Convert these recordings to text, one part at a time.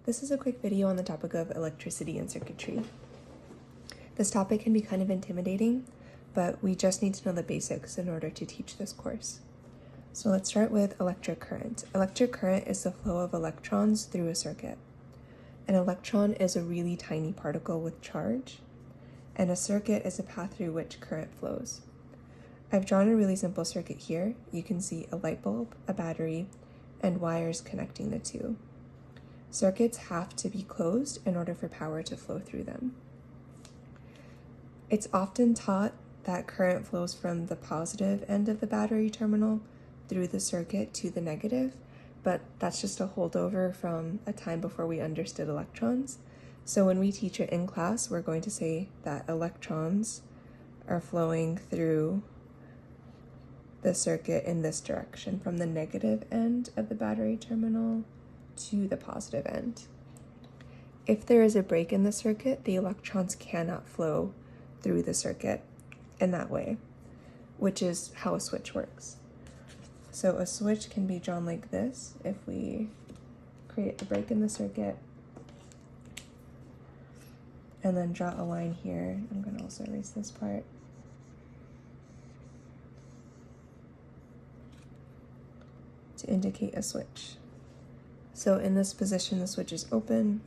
This is a quick video on the topic of electricity and circuitry. This topic can be kind of intimidating, but we just need to know the basics in order to teach this course. So let's start with electric current. Electric current is the flow of electrons through a circuit. An electron is a really tiny particle with charge, and a circuit is a path through which current flows. I've drawn a really simple circuit here. You can see a light bulb, a battery, and wires connecting the two. Circuits have to be closed in order for power to flow through them. It's often taught that current flows from the positive end of the battery terminal through the circuit to the negative, but that's just a holdover from a time before we understood electrons. So when we teach it in class, we're going to say that electrons are flowing through the circuit in this direction, from the negative end of the battery terminal to the positive end. If there is a break in the circuit, the electrons cannot flow through the circuit in that way, which is how a switch works. So a switch can be drawn like this. If we create a break in the circuit and then draw a line here, I'm going to also erase this part. To indicate a switch. So in this position, the switch is open,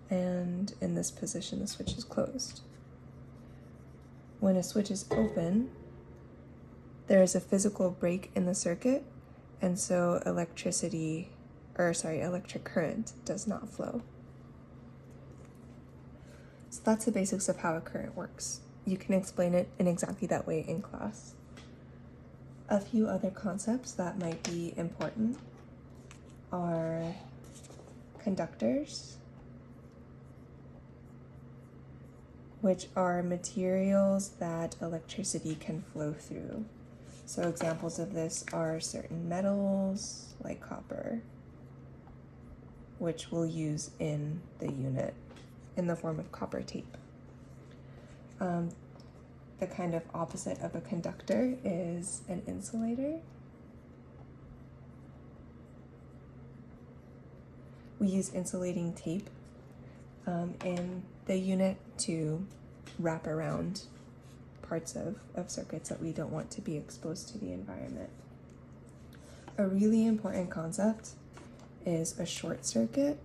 and in this position, the switch is closed. When a switch is open, there is a physical break in the circuit, and so electric current does not flow. So that's the basics of how a current works. You can explain it in exactly that way in class. A few other concepts that might be important are conductors, which are materials that electricity can flow through. So examples of this are certain metals like copper, which we'll use in the unit in the form of copper tape. The kind of opposite of a conductor is an insulator. We use insulating tape in the unit to wrap around parts of circuits that we don't want to be exposed to the environment. A really important concept is a short circuit,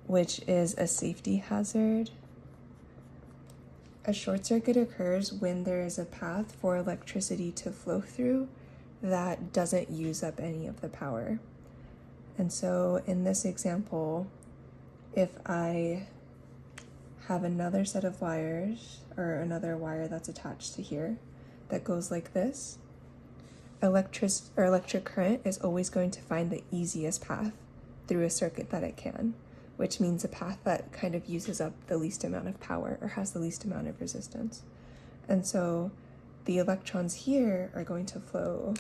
which is a safety hazard. A short circuit occurs when there is a path for electricity to flow through that doesn't use up any of the power. And so in this example, if I have another set of wires, or another wire that's attached to here that goes like this, electric current is always going to find the easiest path through a circuit that it can, which means a path that kind of uses up the least amount of power or has the least amount of resistance. And so the electrons here are going to flow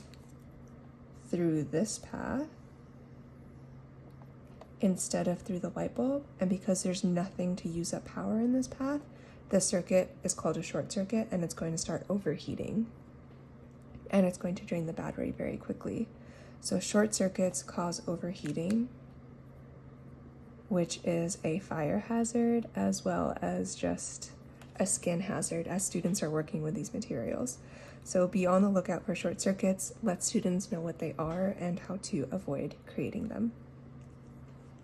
through this path instead of through the light bulb. And because there's nothing to use up power in this path, the circuit is called a short circuit, and it's going to start overheating. And it's going to drain the battery very quickly. So short circuits cause overheating, which is a fire hazard as well as just a skin hazard as students are working with these materials. So be on the lookout for short circuits. Let students know what they are and how to avoid creating them.